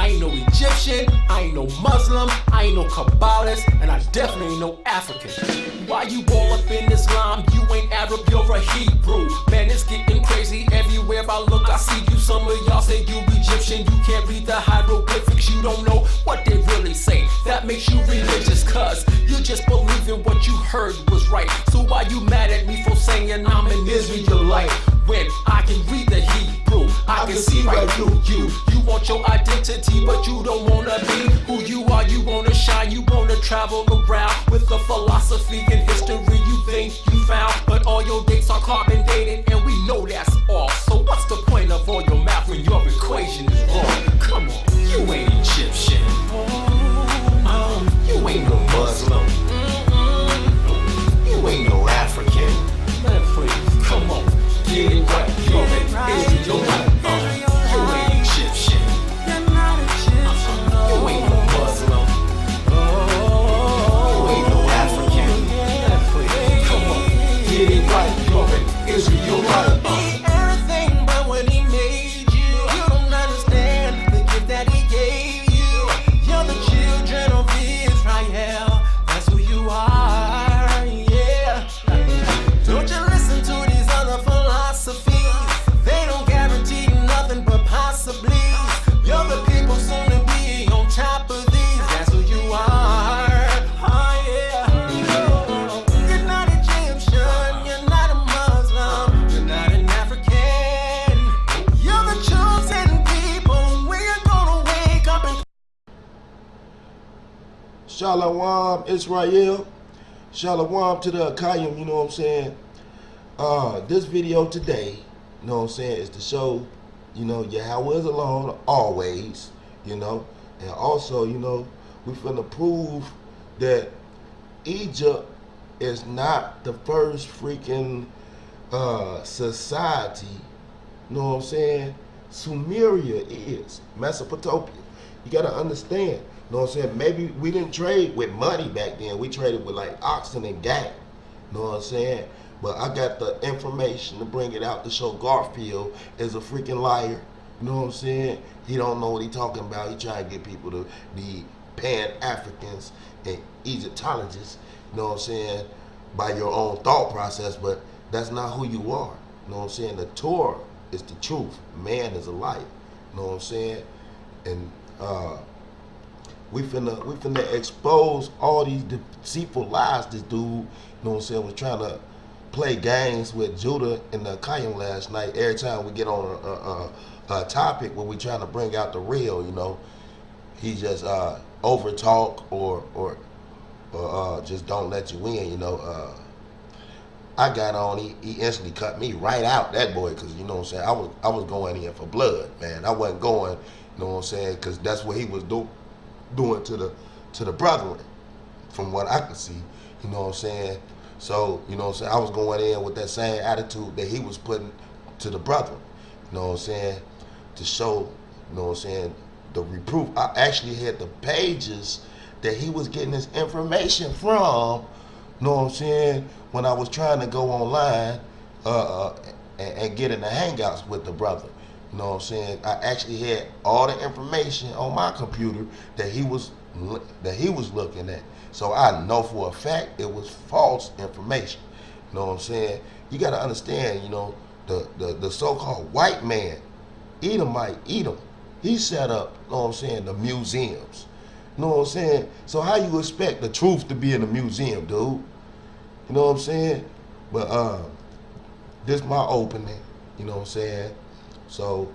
I ain't no Egyptian, I ain't no Muslim, I ain't no Kabbalist, and I definitely ain't no African. Why you all up in Islam? You ain't Arab, you're a Hebrew. Man, it's getting crazy everywhere I look. I see you. Some of y'all say you Egyptian. You can't read the hieroglyphics. You don't know what they really say. That makes you religious, cuz you just believe in what you heard was right. So why you mad at me for saying I'm an Israelite when I can read the Hebrew? I can see right through you. You want your identity, but you don't wanna be who you are. You wanna shine, you wanna travel around with the philosophy and history you think you found. But all your dates are carbon dated, and we know that's off. So what's the point of all your math when your equation is wrong? Come on, you ain't Egyptian. You ain't no Muslim. You ain't no African. Man, please, come on, get it right. You're an Israelite. You ain't Egyptian. You ain't no Muslim. You ain't no African. Man, please, come on, get it right. You're an Israelite. Everything but when he made you. You don't understand the gift that he gave you. You're the children of Israel. That's who you are, yeah. Don't you listen to these other philosophies. They don't guarantee nothing but possibly. You're the people soon to be on top of these. That's who you are, oh yeah. You're not Egyptian, you're not a Muslim, you're not an African. You're the chosen people. We're gonna wake up and Shalom, Israel. Shalom to the Akayim, you know what I'm saying? This video today, you know what I'm saying, is to show, you know, Yahawah is alone always, you know, and also, you know, we finna prove that Egypt is not the first freaking society, you know what I'm saying? Sumeria is, Mesopotamia. You gotta understand. You know what I'm saying? Maybe we didn't trade with money back then. We traded with like oxen and game. You know what I'm saying? But I got the information to bring it out to show Garfield is a freaking liar. You know what I'm saying? He don't know what he talking about. He trying to get people to be Pan-Africans and Egyptologists. You know what I'm saying? By your own thought process, but that's not who you are. You know what I'm saying? The Torah is the truth. Man is a liar. You know what I'm saying? And we finna expose all these deceitful lies this dude, you know what I'm saying, was trying to play games with Judah and the Akayim last night. Every time we get on a topic where we trying to bring out the real, you know, he just over talk or just don't let you in, you know. I got on, he instantly cut me right out, that boy, because, you know what I'm saying, I was going in for blood, man. I wasn't going, you know what I'm saying, because that's what he was doing to the brethren, from what I could see, you know what I'm saying. So, you know what I'm saying, I was going in with that same attitude that he was putting to the brethren, you know what I'm saying, to show, you know what I'm saying, the reproof. I actually had the pages that he was getting his information from, you know what I'm saying, when I was trying to go online and get in the hangouts with the brother. You know what I'm saying? I actually had all the information on my computer that he was looking at. So I know for a fact it was false information. You know what I'm saying? You got to understand, you know, the so-called white man, Edom, he set up, you know what I'm saying, the museums. You know what I'm saying? So how you expect the truth to be in a museum, dude? You know what I'm saying? But this is my opening, you know what I'm saying? So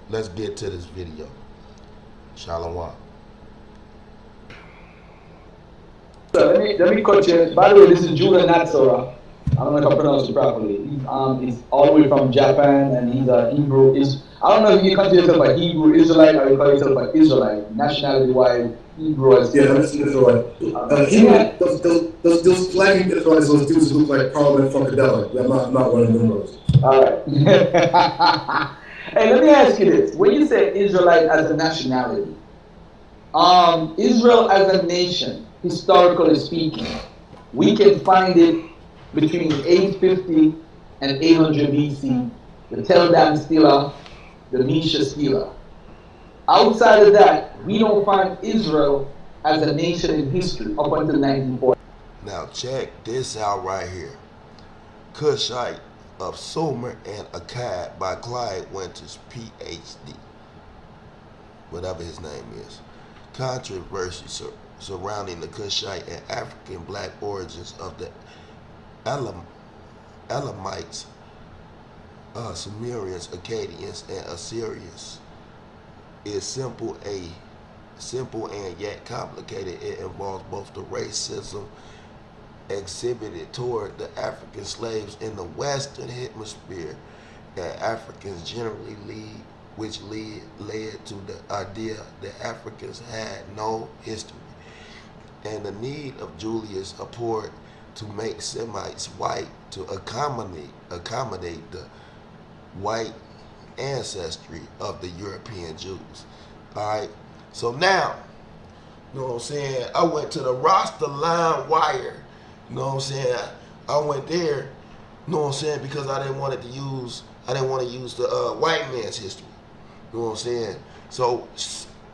let's get to this video. Shalom. So let me cut you. By the way, this is Judah Natsara. I don't know if I pronounced it properly. He's all the way from Japan, and he's a Hebrew. I don't know if you consider yourself a Hebrew Israelite or you call yourself an Israelite. Nationality-wise, Hebrew. Yeah, that's Israelite. Those flagging Israelites, those dudes look like Parliament Funkadelic. I'm not one of them. All right. Hey, let me ask you this. When you say Israelite as a nationality, Israel as a nation, historically speaking, we can find it between 850 and 800 BC, the Tel Dan Stela, the Mesha Stela. Outside of that, we don't find Israel as a nation in history up until 1940. Now check this out right here. Cushite of Sumer and Akkad by Clyde Winters, Ph.D. Whatever his name is. Controversy surrounding the Cushite and African black origins of the Elamites, Sumerians, Akkadians, and Assyrians is simple and yet complicated. It involves both the racism exhibited toward the African slaves in the Western Hemisphere and Africans generally which led to the idea that Africans had no history, and the need of Julius Apport to make Semites white to accommodate the white ancestry of the European Jews. Alright, so now, you know what I'm saying, I went to the roster line wire, you know what I'm saying, I went there, you know what I'm saying, because I didn't want to use the white man's history, you know what I'm saying. So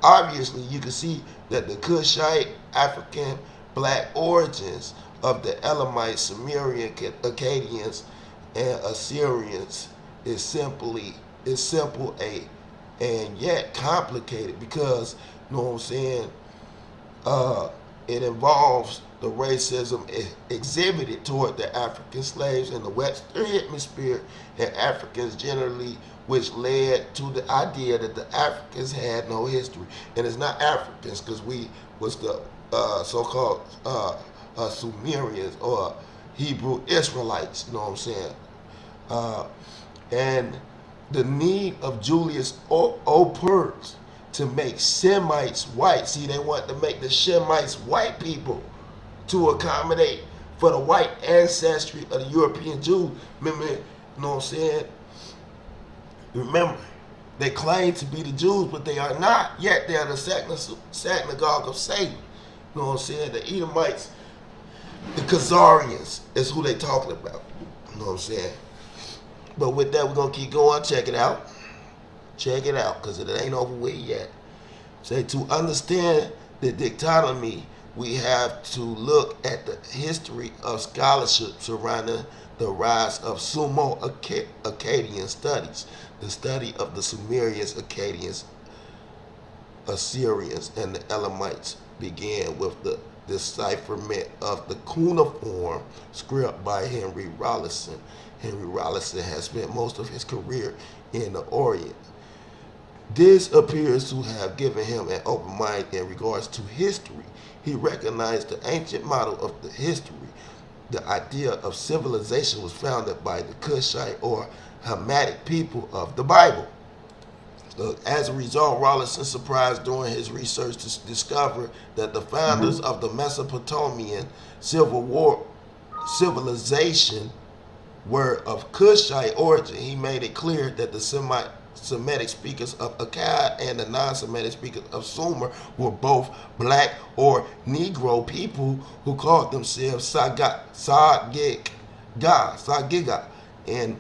obviously you can see that the Cushite African black origins of the Elamites, Sumerian, Akkadians, and Assyrians is simple and yet complicated, because you know what I'm saying, it involves the racism exhibited toward the African slaves in the Western Hemisphere and Africans generally, which led to the idea that the Africans had no history. And it's not Africans, because we was the so-called Sumerians or Hebrew Israelites, you know what I'm saying? And the need of Julius Apport to make Semites white. See, they want to make the Semites white people to accommodate for the white ancestry of the European Jews. Remember, you know what I'm saying? Remember, they claim to be the Jews, but they are not. Yet they are the synagogue of Satan. You know what I'm saying? The Edomites, the Khazarians is who they talking about. You know what I'm saying? But with that, we're going to keep going. Check it out. Check it out, because it ain't over with yet. Say, to understand the dichotomy, we have to look at the history of scholarship surrounding the rise of Sumo-Akkadian studies, the study of the Sumerians, Akkadians, Assyrians, and the Elamites began with the decipherment of the cuneiform script by Henry Rawlinson. Henry Rawlinson has spent most of his career in the Orient. This appears to have given him an open mind in regards to history. He recognized the ancient model of the history. The idea of civilization was founded by the Cushite or Hamitic people of the Bible. As a result, Rawlinson surprised during his research to discover that the founders of the Mesopotamian civilization were of Cushite origin. He made it clear that the Semitic speakers of Akkad and the non-Semitic speakers of Sumer were both black or Negro people who called themselves Sagiga. And in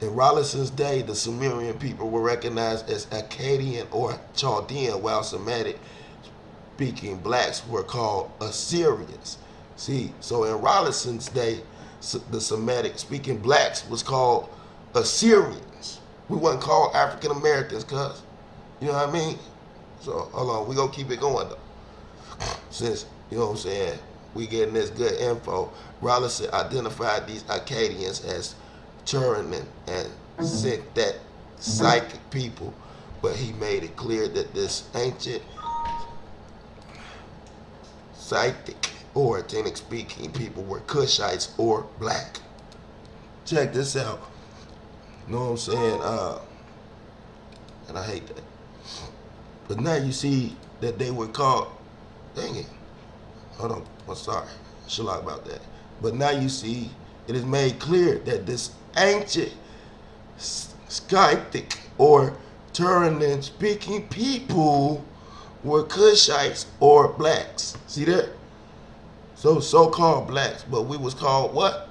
Rawlinson's day, the Sumerian people were recognized as Akkadian or Chaldean, while Semitic-speaking blacks were called Assyrians. See, so in Rawlinson's day, the Semitic-speaking blacks was called Assyrians. We wasn't called African Americans, cuz. You know what I mean? So, hold on. We gonna keep it going, though. Since, you know what I'm saying, we getting this good info. Rawlinson identified these Akkadians as Turin and sent that psychic people, but he made it clear that this ancient psychic or Atlantic speaking people were Cushites or black. Check this out. You know what I'm saying? And I hate that. But now you see that they were called, dang it. Hold on, I'm sorry. Shalak about that. But now you see it is made clear that this ancient Skythic or Turin speaking people were Cushites or blacks. See that? So-called blacks, but we was called what?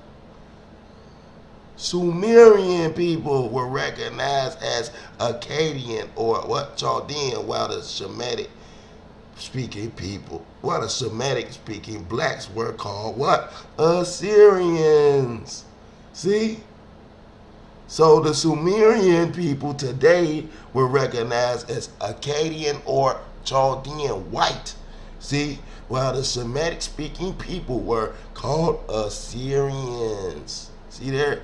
Sumerian people were recognized as Akkadian or what Chaldean, while the Semitic speaking blacks were called what? Assyrians. See? So the Sumerian people today were recognized as Akkadian or Chaldean white. See? While the Semitic speaking people were called Assyrians. See there?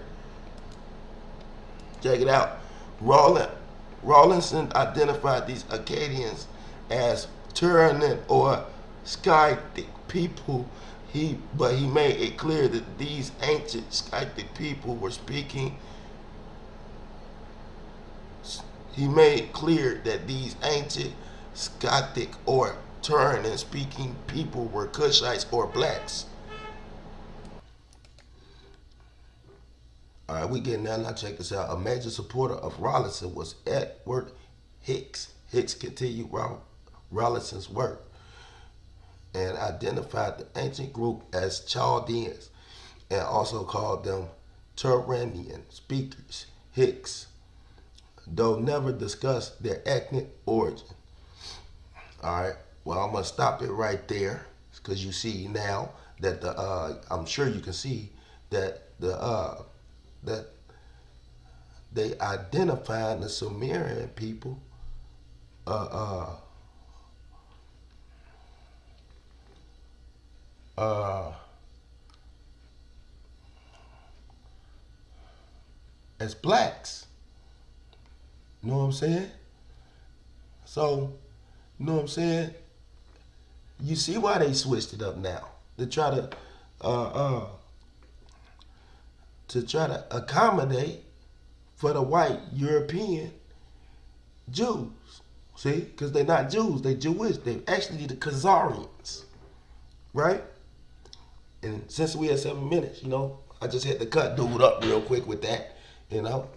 Check it out. Rawlinson identified these Akkadians as Turan or Skythic people. But he made it clear that these ancient Skythic people were speaking. He made clear that these ancient Skythic or Turan speaking people were Cushites or blacks. All right, we getting there. Now check this out. A major supporter of Rawlinson was Edward Hicks. Hicks continued Rawlinson's work and identified the ancient group as Chaldeans and also called them Turanian speakers. Hicks, though never discussed their ethnic origin. All right, well, I'm going to stop it right there because you see now that I'm sure you can see that that they identified the Sumerian people as blacks. You know what I'm saying? So, you know what I'm saying? You see why they switched it up now to try to accommodate for the white European Jews. See? Because they're not Jews, they're Jewish. They're actually the Khazarians. Right? And since we had 7 minutes, you know, I just had to cut dude up real quick with that, you know.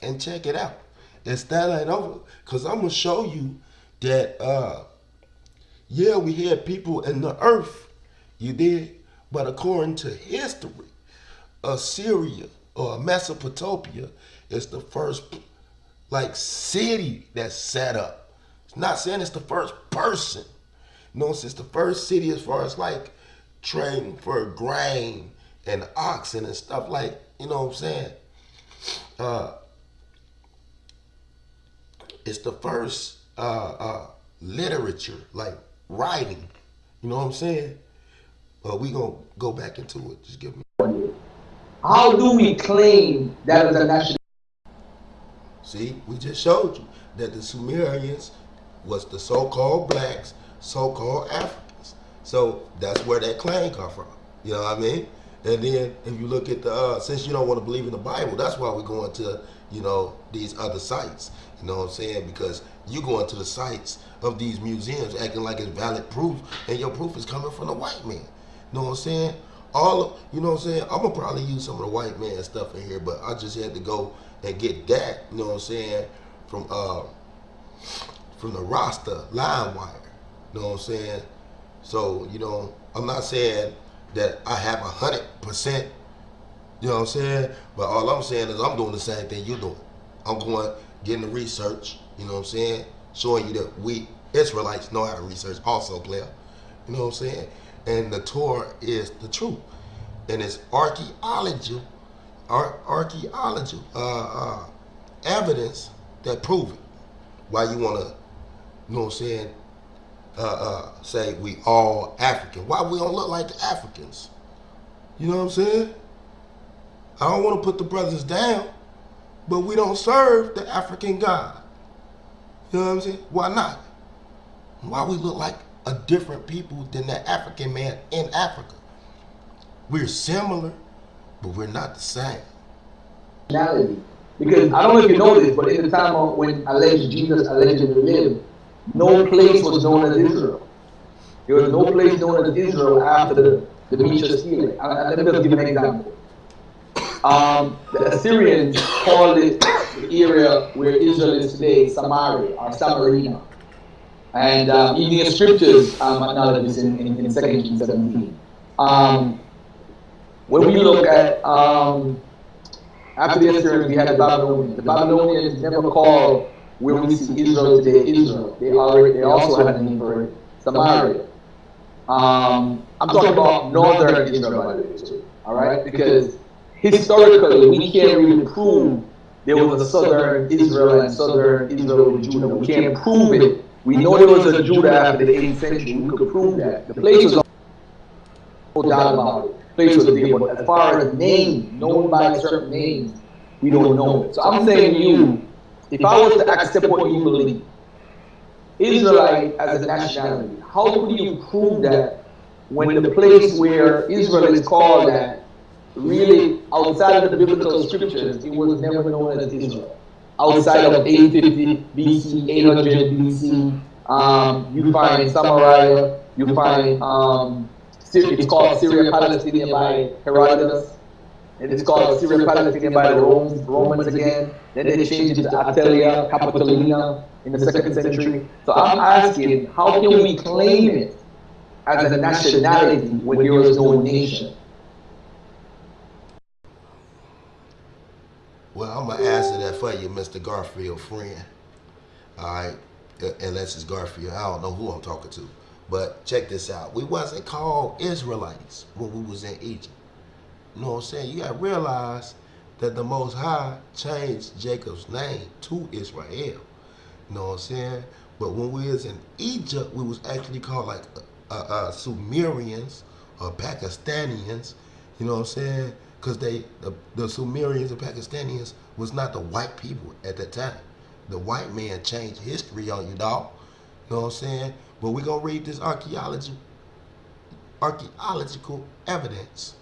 And check it out. It's that ain't over. Because I'm going to show you that, yeah, we had people in the earth, you did, but according to history, Assyria or Mesopotamia is the first, like, city that's set up. It's not saying it's the first person. No, it's the first city as far as, like, trading for grain and oxen and stuff like, you know what I'm saying? It's the first literature, like writing. You know what I'm saying? We gonna go back into it. Just give me. How do we claim that as a national? See, we just showed you that the Sumerians was the so-called blacks, so-called Africans. So that's where that claim come from. You know what I mean? And then if you look at the, since you don't want to believe in the Bible, that's why we're going to, you know, these other sites. You know what I'm saying? Because you go into the sites of these museums acting like it's valid proof, and your proof is coming from the white man. You know what I'm saying? You know what I'm saying? I'm going to probably use some of the white man stuff in here, but I just had to go and get that, you know what I'm saying, from the Rasta line wire. You know what I'm saying? So, you know, I'm not saying that I have 100%, you know what I'm saying? But all I'm saying is I'm doing the same thing you're doing. I'm going, getting the research, you know what I'm saying? Showing you that we Israelites know how to research also, player. You know what I'm saying? And the Torah is the truth. And it's archaeology evidence that prove it. Why you want to, you know what I'm saying, say we all African. Why we don't look like the Africans? You know what I'm saying? I don't want to put the brothers down, but we don't serve the African God. You know what I'm saying? Why not? Why we look like a different people than that African man in Africa? We're similar, but we're not the same. Because I don't know if you know this, but in the time of when Jesus allegedly lived, no place was known as Israel. There was no place known as Israel after the Demetrius stealing. Let me just give an example. The Assyrians called it the area where Israel is today, Samaria or Samarina. And even in scriptures, acknowledge this in 2 Kings 17. when we look at after the Assyrians, we had the Babylonians. The Babylonians never called where we see Israel today Israel. They also had a name for it, Samaria. I'm talking about northern Israel, by the way, too. All right, because historically we can't really prove there was a southern Israel and southern Israel with Judah. We can't prove it. We know there was a Judah after the 8th century. We could prove that. The place was no doubt about it. The place was there, but as far as name, known by certain names, we don't know it. So I'm saying to you, if I was to accept what you believe, Israelite as a nationality, how could you prove that when the place where Israel is called that, really outside of the biblical scriptures, it was never known as Israel? Outside of 850 BC, 800 BC, you find Samaria, you find it's called Syria Palestine by Herodotus, and it's called Syria Palestine by the Romans again. Then they changed it to Atelia Capitolina in the 2nd century. So I'm asking, how can we claim it as a nationality when there is no nation? Well, I'm gonna answer that for you, Mr. Garfield friend. All right, unless it's Garfield, I don't know who I'm talking to. But check this out. We wasn't called Israelites when we was in Egypt. You know what I'm saying? You gotta realize that the Most High changed Jacob's name to Israel. You know what I'm saying? But when we was in Egypt, we was actually called like Sumerians or Pakistanians. You know what I'm saying? Because the Sumerians and Pakistanians was not the white people at that time. The white man changed history on you, dog. You know what I'm saying? But we're going to read this archaeological evidence.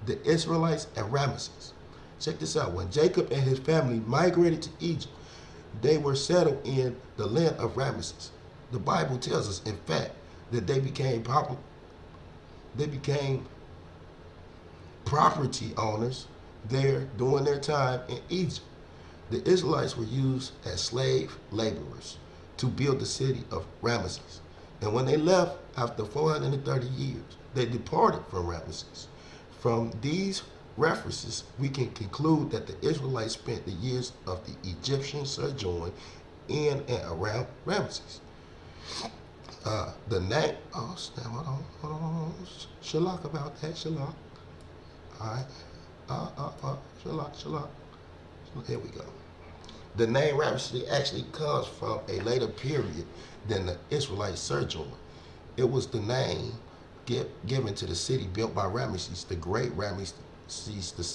The Israelites and Ramesses. Check this out. When Jacob and his family migrated to Egypt, they were settled in the land of Ramesses. The Bible tells us, in fact, that they became property owners there during their time in Egypt. The Israelites were used as slave laborers to build the city of Ramesses. And when they left after 430 years, they departed from Ramesses. From these references, we can conclude that the Israelites spent the years of the Egyptian sojourn in and around Ramesses. The name, oh snap, hold on. Shalak about that, Shalak. All right, Shalak. Here we go. The name Ramesses actually comes from a later period than the Israelite sojourn. It was the name given to the city built by Ramesses, the great Ramesses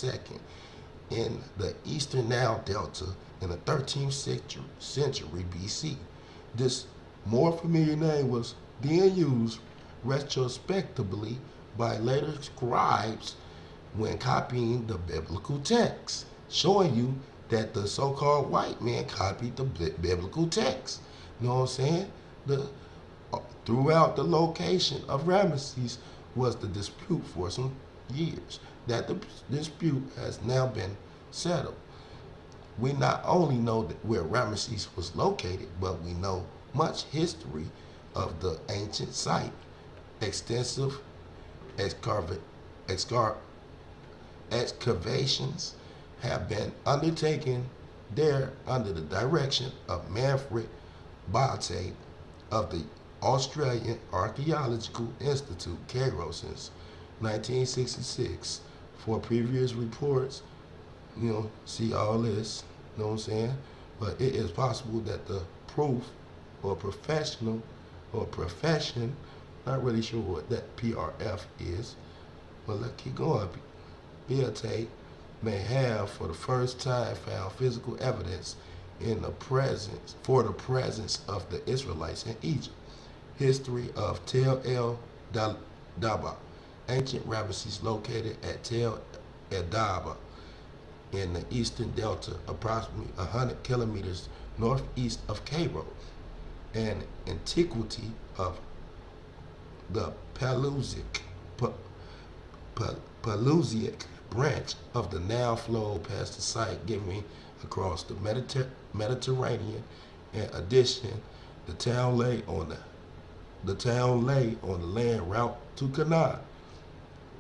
II, in the eastern Nile Delta in the 13th century BC. This more familiar name was being used retrospectively by later scribes when copying the biblical text, showing you that the so-called white man copied the biblical text. You know what I'm saying? Throughout the location of Ramesses was the dispute for some years. That the dispute has now been settled. We not only know that where Ramesses was located, but we know much history of the ancient site. Extensive excavations have been undertaken there under the direction of Manfred Bate of the Australian Archaeological Institute, Cairo, since 1966. For previous reports, see all this, you know what I'm saying? But it is possible that the proof or profession, not really sure what that PRF is, but let's keep going. Beate may have for the first time found physical evidence for the presence of the Israelites in Egypt. History of Tel El Daba, ancient Ramesses located at Tel El Daba in the eastern delta, approximately 100 kilometers northeast of Cairo. An antiquity of the Paleolithic branch of the Nile flowed past the site, giving across the Mediterranean. In addition, the town lay on the land route to Canaan.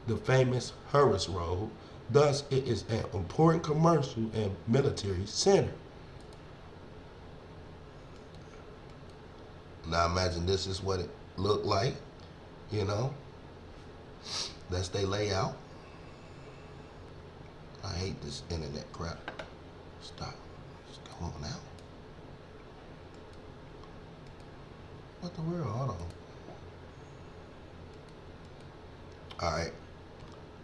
the famous Horus Road. Thus, it is an important commercial and military center. Now imagine this is what it looked like, you know. That's their layout. I hate this internet crap. Stop. Just go on now. What the world? Hold on. Alright.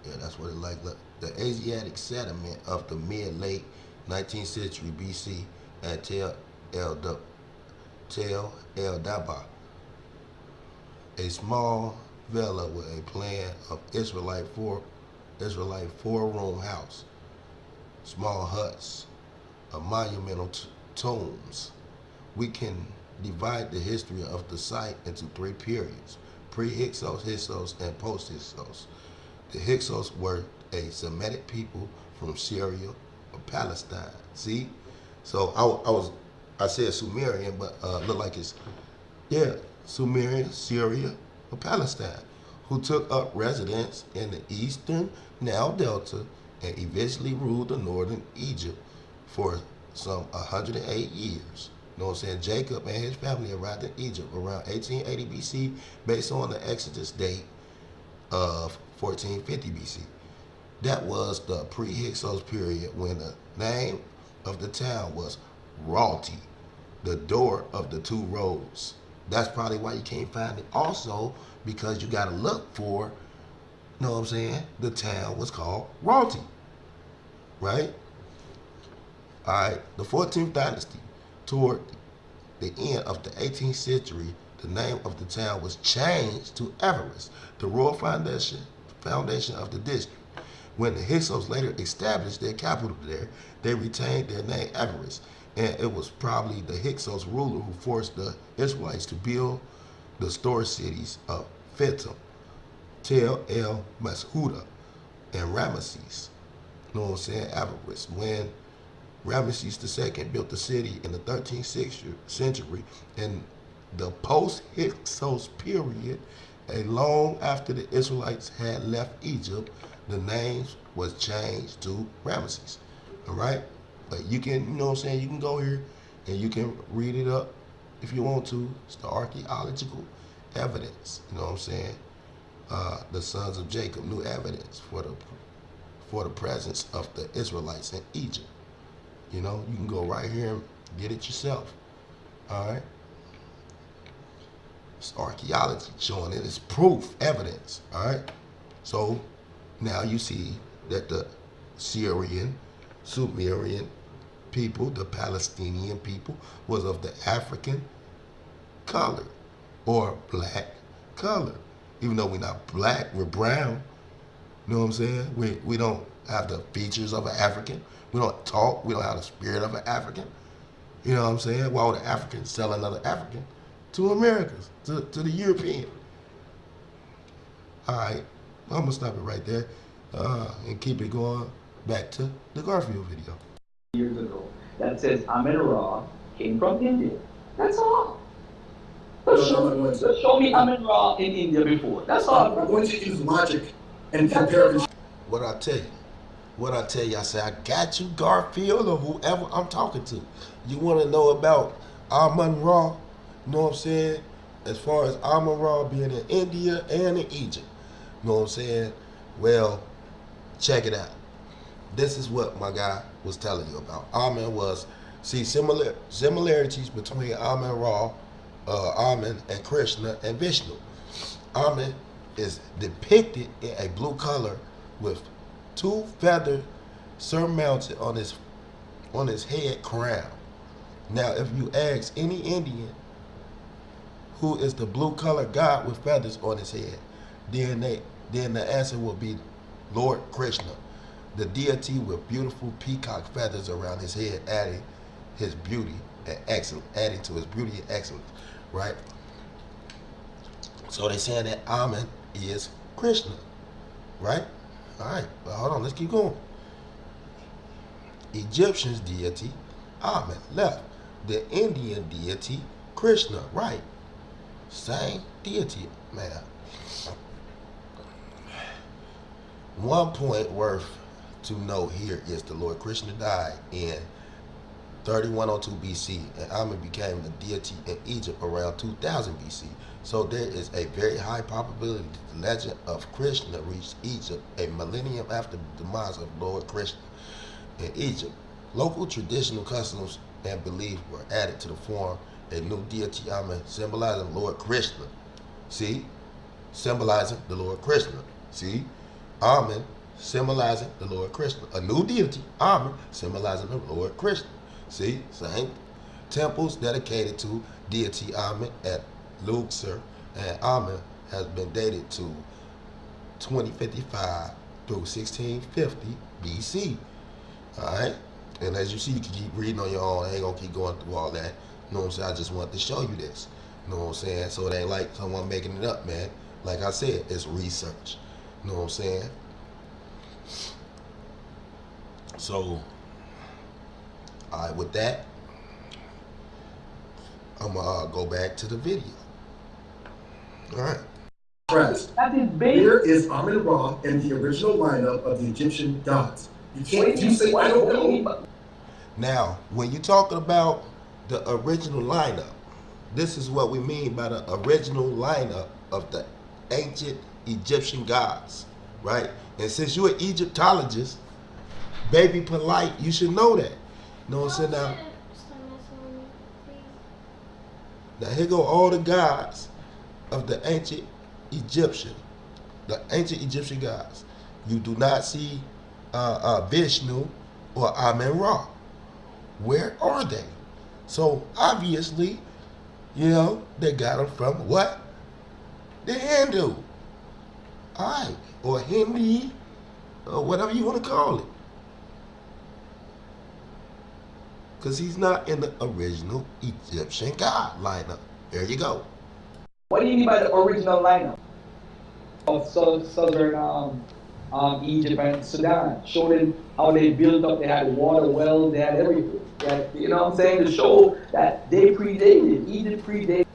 Yeah, that's what it like. Look, the Asiatic settlement of the mid-late 19th century BC at Tel El Dabba, a small villa with a plan of Israelite four-room house, small huts, a monumental tombs. We can divide the history of the site into three periods: pre-Hyksos, Hyksos, and post-Hyksos. The Hyksos were a Semitic people from Syria or Palestine. See, so I said Sumerian, but look like it's Sumerian, Syria, or Palestine, who took up residence in the eastern Nile Delta and eventually ruled the northern Egypt for some 108 years. You know what I'm saying? Jacob and his family arrived in Egypt around 1880 BC based on the Exodus date of 1450 BC. That was the pre-Hyksos period when the name of the town was Ralti, the door of the two roads. That's probably why you can't find it. Also, because you gotta look for, you know what I'm saying, the town was called Ralti, right? All right, the 14th dynasty, toward the end of the 18th century, the name of the town was changed to Everest, the royal foundation of the district. When the Hyksos later established their capital there, they retained their name Everest. And it was probably the Hyksos ruler who forced the Israelites to build the store cities of Pithom, Tel El Mashuda, and Ramesses. You know what I'm saying? Everest. When Ramesses II built the city in the 13th century, in the post-Hyksos period, long after the Israelites had left Egypt, the name was changed to Ramesses. All right? But you can, you know what I'm saying, you can go here and you can read it up if you want to. It's the archaeological evidence, you know what I'm saying? The sons of Jacob, new evidence for the presence of the Israelites in Egypt. You know, you can go right here and get it yourself. All right? It's archaeology showing it. It's proof, evidence. All right? So now you see that the Syrian, Sumerian people, the Palestinian people, was of the African color or black color. Even though we're not black, we're brown. You know what I'm saying? We don't have the features of an African. We don't talk. We don't have the spirit of an African. You know what I'm saying? Why would an African sell another African to Americans, to the European? All right, I'm going to stop it right there and keep it going back to the Garfield video. Years ago, that says Amen-Ra came from India. That's all. Show me Amen-Ra in India before. That's all. I'm going to use logic and compare this. What I tell you, I say, I got you, Garfield, or whoever I'm talking to. You want to know about Amen-Ra, you know what I'm saying? As far as Amen-Ra being in India and in Egypt, you know what I'm saying? Well, check it out. This is what my guy was telling you about. Amen was, see, similarities between Amen-Ra, Amen, and Krishna and Vishnu. Amen is depicted in a blue color with two feathers surmounted on his head crown. Now, if you ask any Indian who is the blue color god with feathers on his head, then the answer will be Lord Krishna, the deity with beautiful peacock feathers around his head, adding to his beauty and excellence, right? So they're saying that Amen is Krishna, right? All right, well, hold on, let's keep going. Egyptians deity, Amen, left. The Indian deity, Krishna, right. Same deity, man. One point worth to note here is the Lord Krishna died in 3102 BC, and Amen became the deity in Egypt around 2000 BC. So there is a very high probability that the legend of Krishna reached Egypt a millennium after the demise of Lord Krishna in Egypt. Local traditional customs and beliefs were added to the form a new deity Amen, symbolizing Lord Krishna. See? Symbolizing the Lord Krishna. See? Amen, symbolizing the Lord Krishna. A new deity, Amen, symbolizing the Lord Krishna. See? Same. Temples dedicated to deity Amen at Luxor and Amen has been dated to 2055 through 1650 BC. Alright? And as you see, you can keep reading on your own. I ain't gonna keep going through all that. You know what I'm saying? I just wanted to show you this. You know what I'm saying? So it ain't like someone making it up, man. Like I said, it's research. You know what I'm saying? So, alright, with that, I'm gonna go back to the video. Alright. Christ. That is base. Here is Amen Ra and the original lineup of the Egyptian gods. You can't you say I don't know. Now, when you're talking about the original lineup, this is what we mean by the original lineup of the ancient Egyptian gods, right? And since you're an Egyptologist, baby polite, you should know that. You know what I'm saying? Now here go all the gods of the ancient Egyptian, the ancient Egyptian gods. You do not see Vishnu or Amen Ra. Where are they? So obviously, you know, they got them from what? The Hindu. Alright, or Hindi, or whatever you want to call it. Because he's not in the original Egyptian god lineup. There you go. What do you mean by the original lineup of southern Egypt and Sudan? Showing how they built up, they had water wells, they had everything. They had, you know what I'm saying? To show that they predated, Egypt predated.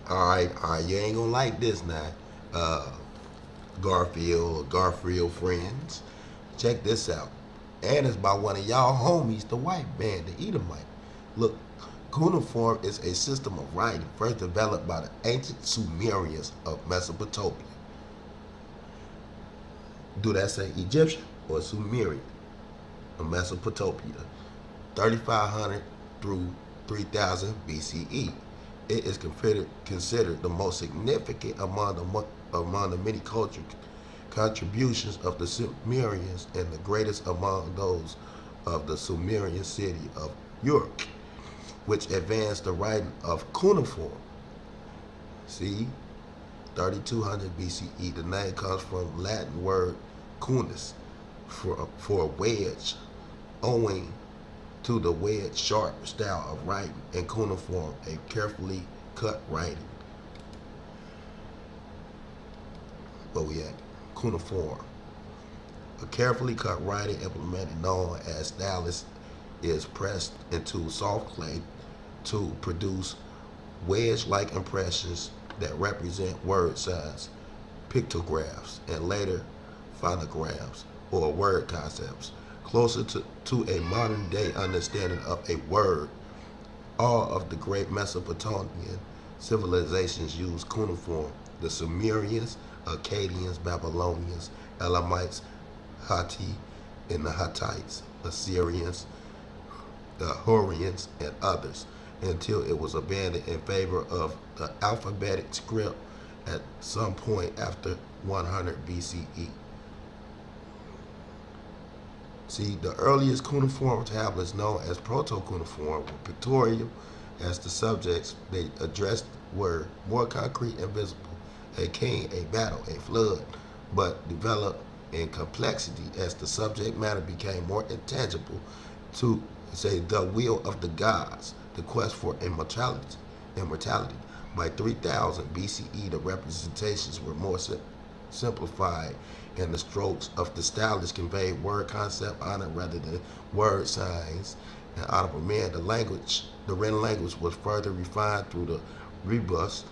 Alright, you ain't gonna like this now. Garfield friends. Check this out. And it's by one of y'all homies, the white man, the Edomite. Look, cuneiform is a system of writing first developed by the ancient Sumerians of Mesopotamia. Do that say Egyptian or Sumerian of Mesopotamia? 3500 through 3000 BCE. It is considered the most significant among the many cultural contributions of the Sumerians and the greatest among those of the Sumerian city of Uruk, which advanced the writing of cuneiform. See, 3200 BCE. The name comes from Latin word cunis, for a wedge, owing to the wedge sharp style of writing, and cuneiform, a carefully cut writing. Where we at? Cuneiform. A carefully cut writing implement known as stylus is pressed into soft clay to produce wedge-like impressions that represent word signs, pictographs, and later phonograms or word concepts, closer to a modern-day understanding of a word. All of the great Mesopotamian civilizations used cuneiform. The Sumerians, Akkadians, Babylonians, Elamites, Hatti, and the Hittites, Assyrians, the Hurrians, and others, until it was abandoned in favor of the alphabetic script at some point after 100 BCE. See, the earliest cuneiform tablets, known as proto-cuneiform, were pictorial, as the subjects they addressed were more concrete and visible. A king, a battle, a flood, but developed in complexity as the subject matter became more intangible to, say, the will of the gods, the quest for immortality. By 3000 BCE, the representations were more simplified, and the strokes of the stylus conveyed word concept honor rather than word signs and honorable men. The written language was further refined through the rebus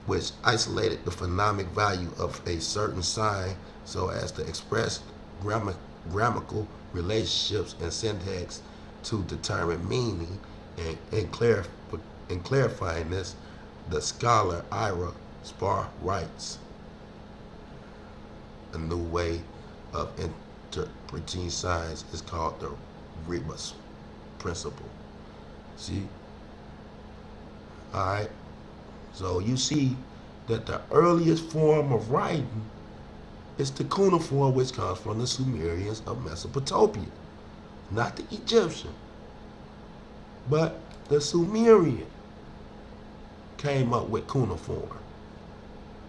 which isolated the phonemic value of a certain sign so as to express grammatical relationships and syntax to determine meaning. And clarifying this, the scholar Ira Spar writes, a new way of interpreting signs is called the rebus principle. See? Alright? So you see that the earliest form of writing is the cuneiform, which comes from the Sumerians of Mesopotamia. Not the Egyptian, but the Sumerian came up with cuneiform.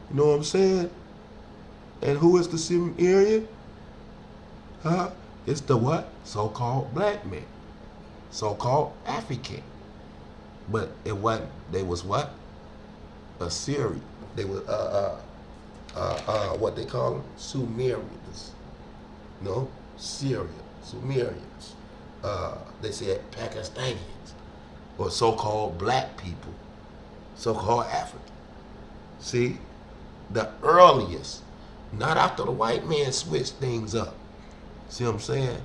You know what I'm saying? And who is the Sumerian? Huh? It's the what? So-called black man. So-called African. But it wasn't, they was what? Assyrian. They were, what they call them? Sumerians. No? Syrian. Sumerians. They said Pakistanians. Or so-called black people. So-called African. See? The earliest. Not after the white man switched things up. See what I'm saying?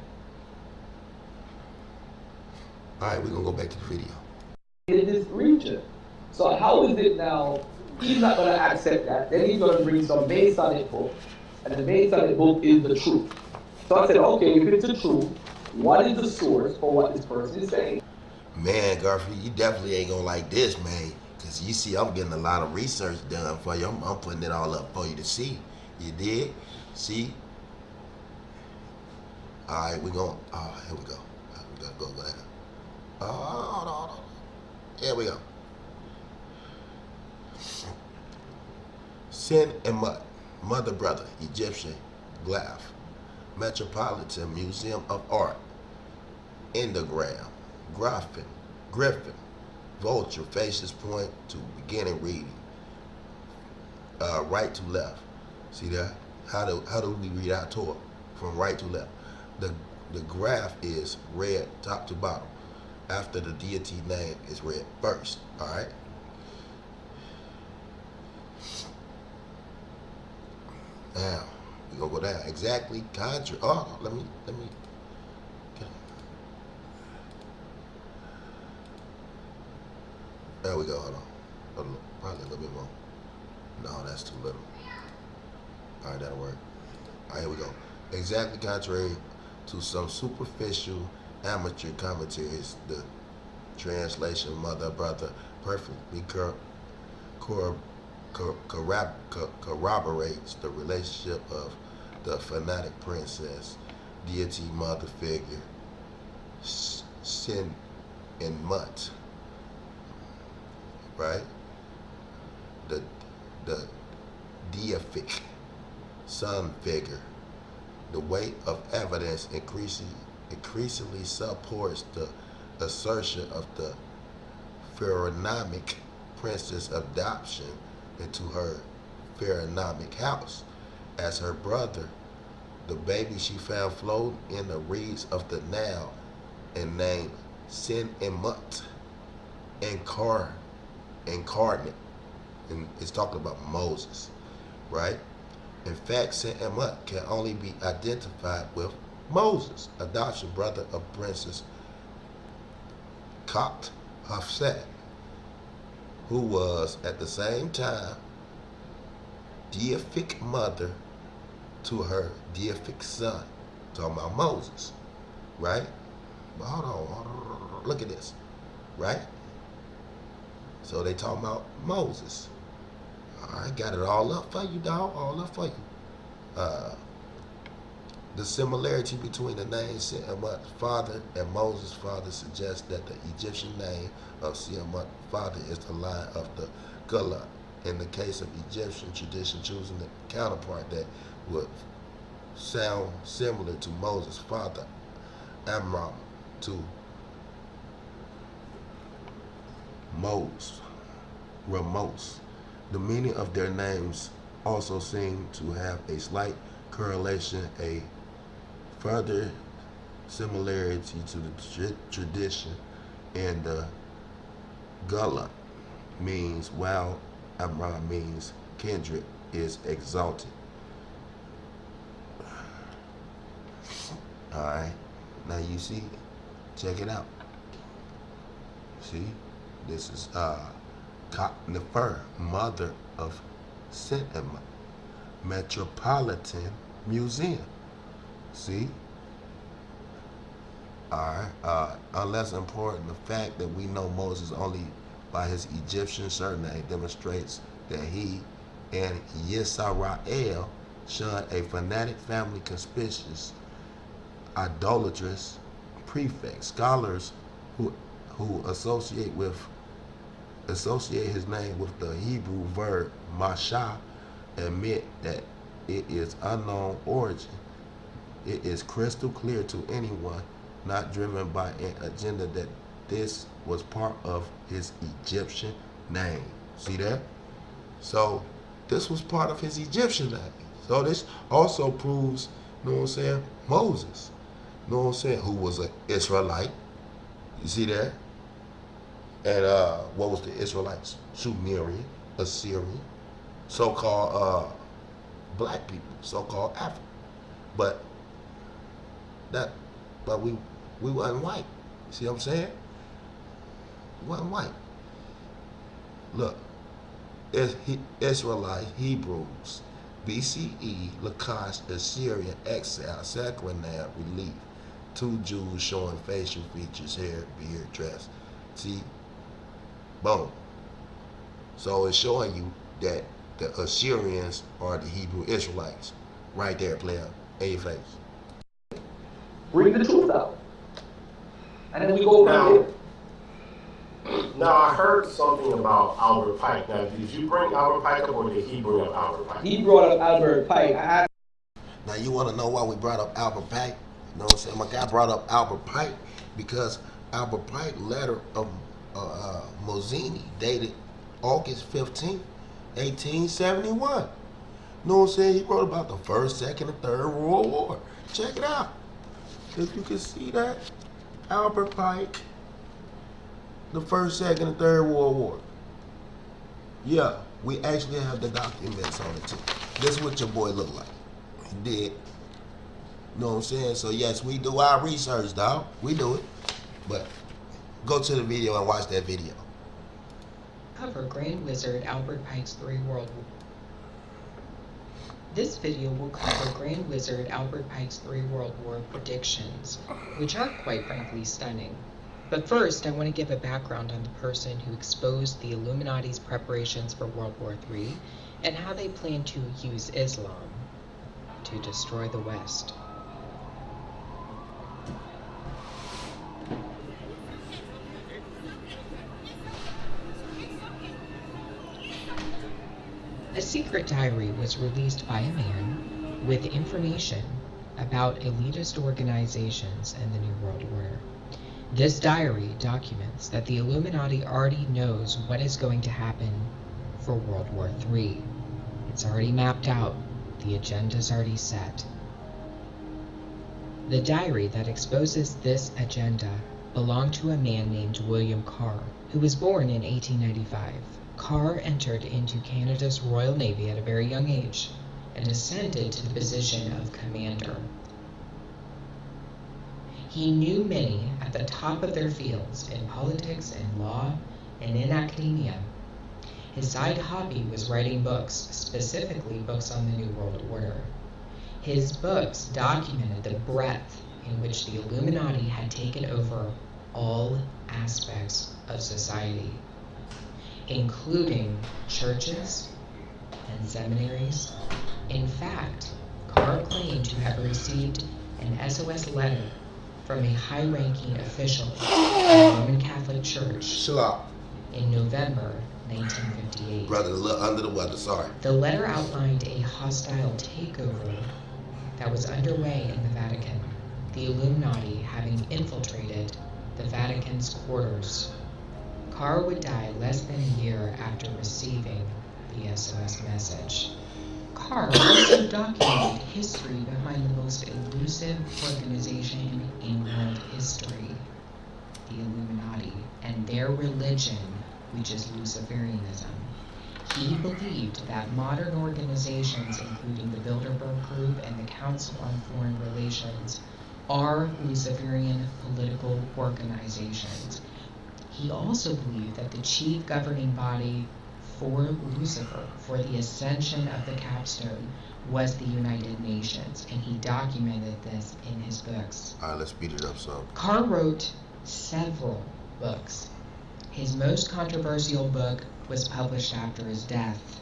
Alright, we're going to go back to the video. In this region. So how is it now, he's not going to accept that, then he's going to bring some Masonic book, and the Masonic book is the truth. So I said, okay, if it's the truth, what is the source for what this person is saying? Man, Garfield, you definitely ain't going to like this, man. Because you see, I'm getting a lot of research done for you. I'm putting it all up for you to see. You did? See? Alright, we're going, here we go. We got to go down. Hold on. Here we go. Sin and Mud, Mother Brother, Egyptian, Glaph, Metropolitan Museum of Art, Endogram, Griffin, Vulture, Faces Point to beginning reading. Right to left. See that? How do we read our Torah? From right to left. The graph is read top to bottom. After the deity name is read first. Alright? Now, we're gonna go down. Exactly contrary. Oh, let me okay. There we go, hold on. Probably a little bit more. No, that's too little. Alright, that'll work. Alright, here we go. Exactly contrary to some superficial amateur commentaries, the translation Mother Brother perfectly corroborates the relationship of the fanatic princess, deity mother figure, Sin and Mut, right? The deific sun figure. The weight of evidence increasingly supports the assertion of the pharaonic princess adoption into her pharaonic house as her brother, the baby she found floating in the reeds of the Nile and named Sin and Mut, incarnate, and it's talking about Moses, right? In fact, Sin and Mut can only be identified with Moses, adoption brother of Princess Copt Hafsat, who was at the same time deific mother to her deific son. Talking about Moses, right? But hold on, look at this, right? So they talking about Moses. I got it all up for you, dog. All up for you. The similarity between the name Sin-Amut father and Moses' father suggests that the Egyptian name of Sin-Amut father is the line of the Gula. In the case of Egyptian tradition, choosing the counterpart that would sound similar to Moses' father, Amram, to Ramos. The meaning of their names also seem to have a slight correlation, a further similarity to the tradition, and the Gula means wild Amram means kindred is exalted. Alright, now you see, check it out. See, this is Nefer, mother of Cinema, Metropolitan Museum. See? Alright, unless important, the fact that we know Moses only by his Egyptian surname demonstrates that he and Yisrael shunned a fanatic family conspicuous, idolatrous prefect. Scholars who associate his name with the Hebrew verb mashah admit that it is unknown origin. It is crystal clear to anyone not driven by an agenda that this was part of his Egyptian name. See that? So this was part of his Egyptian name. So this also proves, you know what I'm saying, Moses, you know what I'm saying, who was an Israelite. You see that? And what was the Israelites? Sumerian, Assyrian, so-called black people, so-called African. But we wasn't white. See what I'm saying? We wasn't white. Look, Israelite, Hebrews, BCE, Lacoste, Assyrian, exile, Saquonab, relief. 2 Jews showing facial features, hair, beard, dress. See? Boom. So it's showing you that the Assyrians are the Hebrew Israelites. Right there, player, in your face. Bring the truth out. And then we go from there. Now, I heard something about Albert Pike. Now, did you bring Albert Pike up, or did he bring up Albert Pike? He brought up Albert Pike. Now, you want to know why we brought up Albert Pike? You know what I'm saying? My guy brought up Albert Pike because Albert Pike letter of Mozzini dated August 15, 1871. You know what I'm saying? He wrote about the First, Second, and Third World War. Check it out. If you can see that, Albert Pike, the First, Second, and Third World War. Yeah, we actually have the documents on it too. This is what your boy looked like. He did. You know what I'm saying? So yes, we do our research, dog. We do it. But go to the video and watch that video. Cover Grand Wizard Albert Pike's 3 World War. This video will cover Grand Wizard Albert Pike's 3 World War predictions, which are quite frankly stunning. But first, I want to give a background on the person who exposed the Illuminati's preparations for World War III and how they plan to use Islam to destroy the West. A secret diary was released by a man with information about elitist organizations and the New World Order. This diary documents that the Illuminati already knows what is going to happen for World War III. It's already mapped out. The agenda's already set. The diary that exposes this agenda belonged to a man named William Carr, who was born in 1895. Carr entered into Canada's Royal Navy at a very young age and ascended to the position of commander. He knew many at the top of their fields in politics and law and in academia. His side hobby was writing books, specifically books on the New World Order. His books documented the breadth in which the Illuminati had taken over all aspects of society, including churches and seminaries. In fact, Carr claimed to have received an SOS letter from a high-ranking official of the Roman Catholic Church in November 1958. Brother, a little under the weather, sorry. The letter outlined a hostile takeover that was underway in the Vatican, the Illuminati having infiltrated the Vatican's quarters. Carr would die less than a year after receiving the SOS message. Carr also documented history behind the most elusive organization in world history, the Illuminati, and their religion, which is Luciferianism. He believed that modern organizations, including the Bilderberg Group and the Council on Foreign Relations, are Luciferian political organizations. He also believed that the chief governing body for Lucifer, for the ascension of the capstone, was the United Nations, and he documented this in his books. All right, let's speed it up some. Carr wrote several books. His most controversial book was published after his death.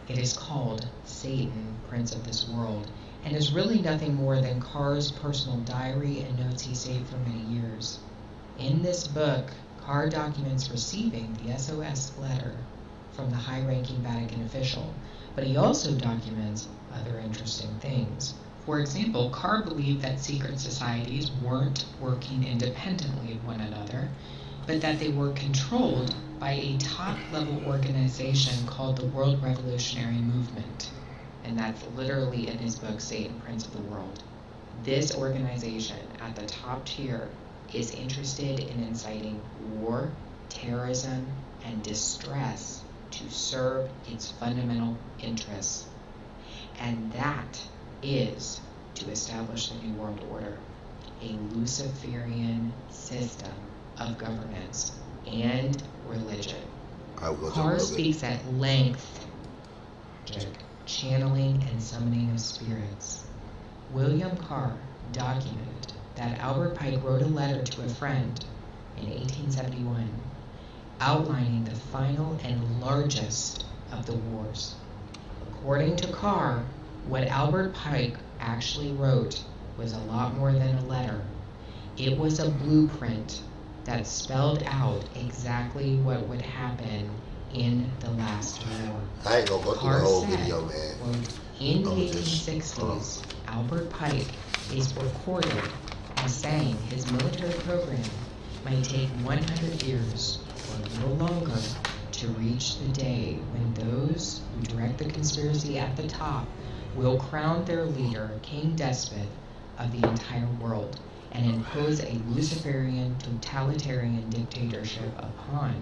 It is called Satan, Prince of this World, and is really nothing more than Carr's personal diary and notes he saved for many years. In this book, Carr documents receiving the SOS letter from the high-ranking Vatican official, but he also documents other interesting things. For example, Carr believed that secret societies weren't working independently of one another, but that they were controlled by a top-level organization called the World Revolutionary Movement. And that's literally in his book, Satan, Prince of the World. This organization at the top tier is interested in inciting war, terrorism, and distress to serve its fundamental interests. And that is to establish the New World Order, a Luciferian system of governance and religion. Carr speaks at length, channeling and summoning of spirits. William Carr documented that Albert Pike wrote a letter to a friend in 1871 outlining the final and largest of the wars. According to Carr, what Albert Pike actually wrote was a lot more than a letter. It was a blueprint that spelled out exactly what would happen in the last war. I ain't gonna go through the whole video, man. Quote, in the 1860s, Albert Pike is recorded as saying his military program might take 100 years or a little longer to reach the day when those who direct the conspiracy at the top will crown their leader king despot of the entire world and impose a Luciferian totalitarian dictatorship upon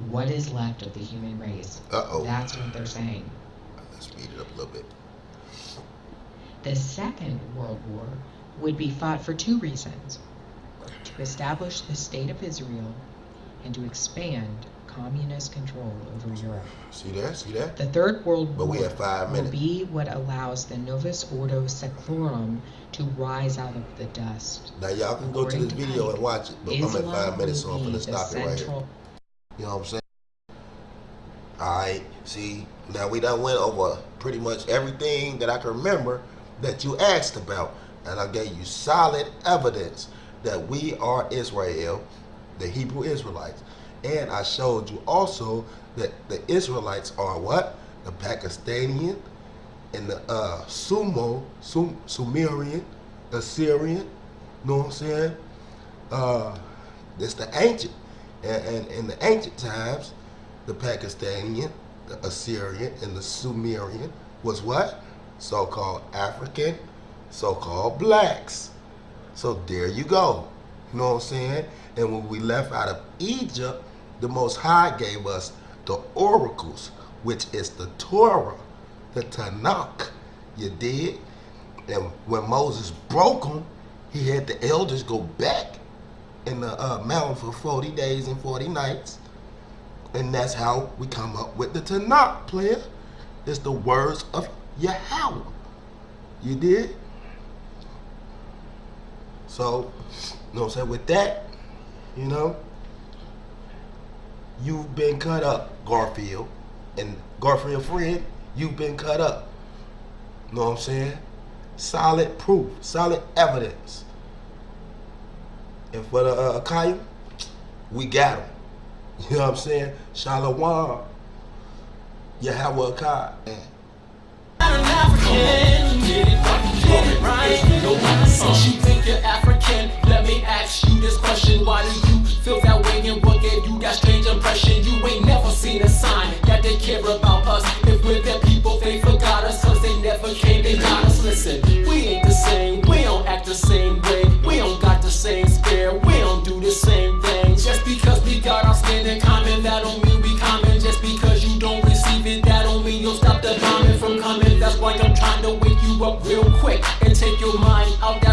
what is left of the human race. That's what they're saying. Let's speed it up a little bit. The Second World War would be fought for two reasons: to establish the State of Israel and to expand communist control over Europe. See that? See that? The Third World But War we have 5 minutes. will be what allows the Novus Ordo Seclorum to rise out of the dust. Now y'all can go to this video and watch it, but I'm at 5 minutes, so I'm gonna will be stop the it right here. central- You know what I'm saying? Alright, see, now we done went over pretty much everything that I can remember that you asked about. And I gave you solid evidence that we are Israel, the Hebrew Israelites. And I showed you also that the Israelites are what? The Pakistani and the Sumerian, Assyrian, you know what I'm saying? It's the ancient. And in the ancient times, the Pakistani, the Assyrian, and the Sumerian was what? So-called African, so-called blacks. So there you go. You know what I'm saying? And when we left out of Egypt, the Most High gave us the oracles, which is the Torah, the Tanakh. You did? And when Moses broke them, he had the elders go back in the mountain for 40 days and 40 nights. And that's how we come up with the Tanakh, player. It's the words of Yahawah. You did? So, you know what I'm saying? With that, you know, you've been cut up, Garfield. And Garfield friend, you've been cut up. You know what I'm saying? Solid proof, solid evidence. And for the Akayim, we got him. You know what I'm saying? Shalom. Yahawah achad. Since you think you're African, let me ask you this question: why do you feel that way and what gave you that strange impression? You ain't never seen a sign that they care about us. If we're their people, they forgot us, cause they never came, they got us. Listen, we ain't the same, we don't act the same way, we don't got the same spirit, we don't do the same things. Just because we got our skin in common, that don't mean we common. Just because you don't receive it, that your mind out.